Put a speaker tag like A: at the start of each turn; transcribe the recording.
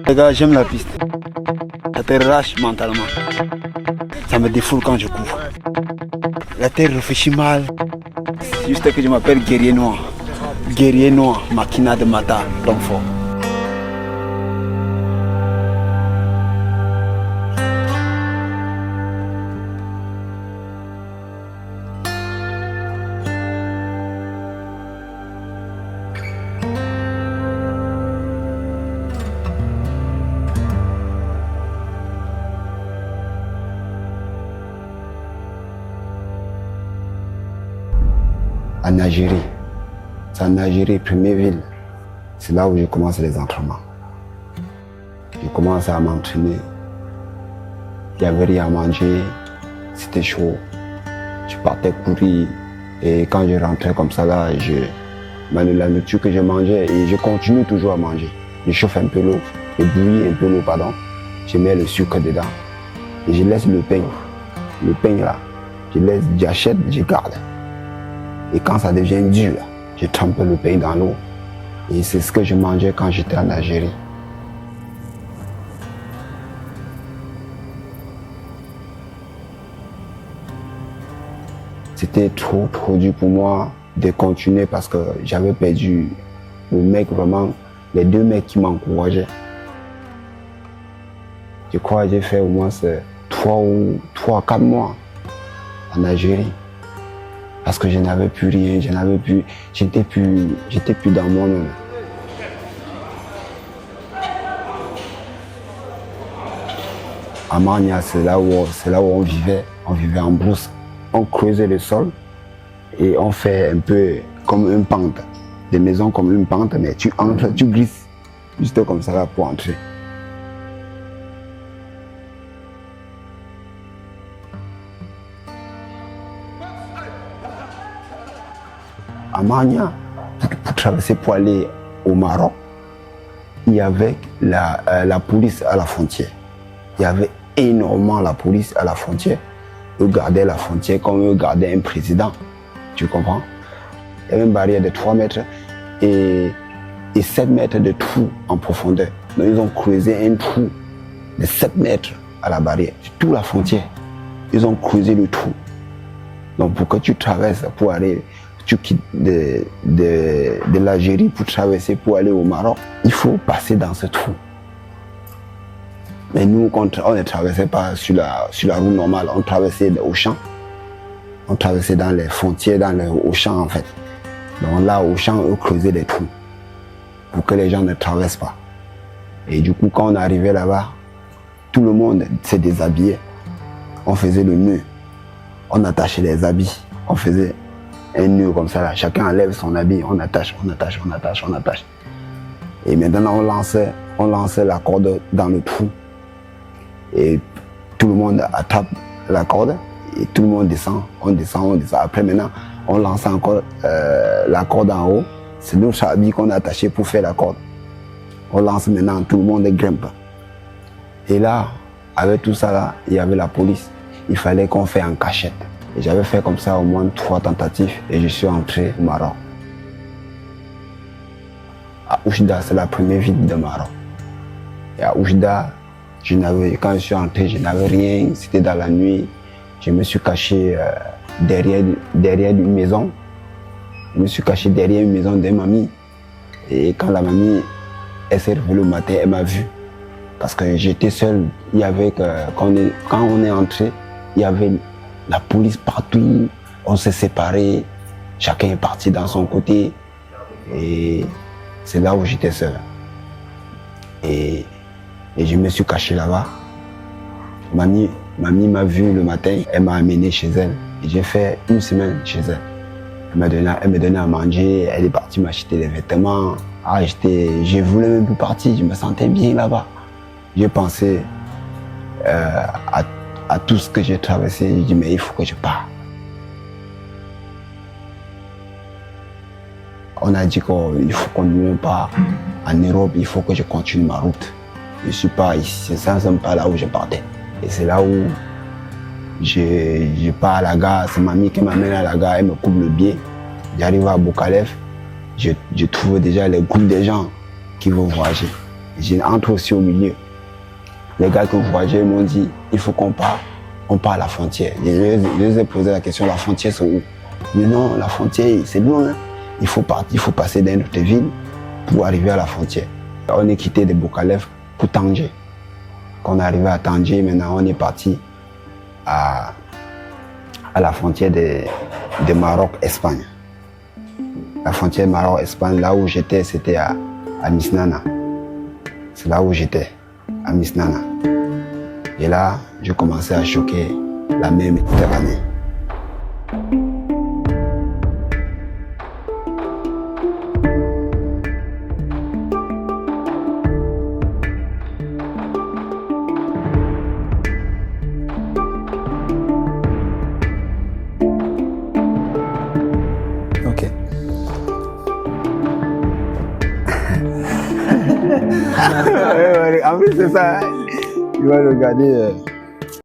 A: Les gars, j'aime la piste. Ça te relâche mentalement. Ça me défoule quand je cours. La terre réfléchit mal. C'est juste que je m'appelle Guerrier Noir. Guerrier Noir, Makina de Mata, l'homme fort. En Algérie, c'est en Algérie, première ville. C'est là où je commence les entraînements. Je commence à m'entraîner. Il n'y avait rien à manger, c'était chaud. Je partais courir et quand je rentrais comme ça là, la nourriture que je mangeais et je continue toujours à manger. Je chauffe un peu l'eau, je bouillis un peu l'eau, pardon. Je mets le sucre dedans et je laisse le pain. Le pain là, j'achète, je garde. Et quand ça devient dur, je trempe le pain dans l'eau. Et c'est ce que je mangeais quand j'étais en Algérie. C'était trop dur pour moi de continuer parce que j'avais perdu le mec vraiment, les deux mecs qui m'encourageaient. Je crois que j'ai fait au moins 3 à 4 mois en Algérie. Parce que je n'avais plus rien, j'étais plus dans mon monde. À Magna, c'est là où on vivait en brousse. On creusait le sol et on fait un peu comme une pente. Des maisons comme une pente, mais tu entres, tu glisses juste comme ça là pour entrer. À Magna, pour traverser pour aller au Maroc, il y avait la police à la frontière. Il y avait énormément la police à la frontière. Eux gardaient la frontière comme eux gardaient un président. Tu comprends? Il y avait une barrière de 3 mètres et 7 mètres de trou en profondeur. Donc ils ont creusé un trou de 7 mètres à la barrière, toute la frontière. Ils ont creusé le trou. Donc pour que tu traverses pour aller, tu quittes de l'Algérie pour traverser pour aller au Maroc, il faut passer dans ce trou. Mais nous, on ne traversait pas sur la route normale, on traversait au champ. On traversait dans les frontières, au champ en fait. Donc là, au champ, on creusait des trous pour que les gens ne traversent pas. Et du coup, quand on arrivait là-bas, tout le monde se déshabillait. On faisait le nœud, on attachait les habits, on faisait un nœud comme ça là. Chacun enlève son habit, on attache. Et maintenant, on lançait la corde dans le trou. Et tout le monde attrape la corde et tout le monde descend, on descend. Après maintenant, on lance encore la corde en haut. C'est notre habit qu'on a attaché pour faire la corde. On lance maintenant, tout le monde grimpe. Et là, avec tout ça là, il y avait la police. Il fallait qu'on fasse en cachette. Et j'avais fait comme ça au moins 3 tentatives et je suis entré au Maroc. À Oujda, c'est la première ville de Maroc. Et à Oujda, quand je suis entré, je n'avais rien, c'était dans la nuit. Je me suis caché derrière une maison. Je me suis caché derrière une maison de mamie. Et quand la mamie s'est réveillée le matin, elle m'a vu. Parce que j'étais seul. Il y avait quand on est entré, il y avait la police partout. On s'est séparés. Chacun est parti dans son côté. Et c'est là où j'étais seul. Et je me suis caché là-bas. Mamie m'a vu le matin, elle m'a amené chez elle. Et j'ai fait 1 semaine chez elle. Elle me donnait à manger, elle est partie m'acheter des vêtements. Je voulais même plus partir, je me sentais bien là-bas. J'ai pensé à tout ce que j'ai traversé. J'ai dit, mais il faut que je parte. On a dit qu'il faut qu'on ne part en Europe, il faut que je continue ma route. Je ne suis pas ici, c'est pas là où je partais. Et c'est là où je pars à la gare, c'est mamie qui m'amène à la gare, elle me coupe le billet. J'arrive à Boukalef, je trouve déjà le groupe de gens qui vont voyager. J'entre aussi au milieu. Les gars que je voyageais m'ont dit, il faut qu'on part. On part à la frontière. Je les ai posé la question, la frontière c'est où? Mais non, la frontière c'est loin. Il faut passer dans une autre ville pour arriver à la frontière. On est quitté de Boukalef pour Tanger. Quand on est arrivé à Tanger, maintenant on est parti à la frontière de Maroc-Espagne. La frontière Maroc-Espagne, là où j'étais, c'était à Misnana. C'est là où j'étais, à Misnana. Et là, je commençais à choquer la mer Méditerranée. Ok. En plus, c'est ça. Tu vas regarder.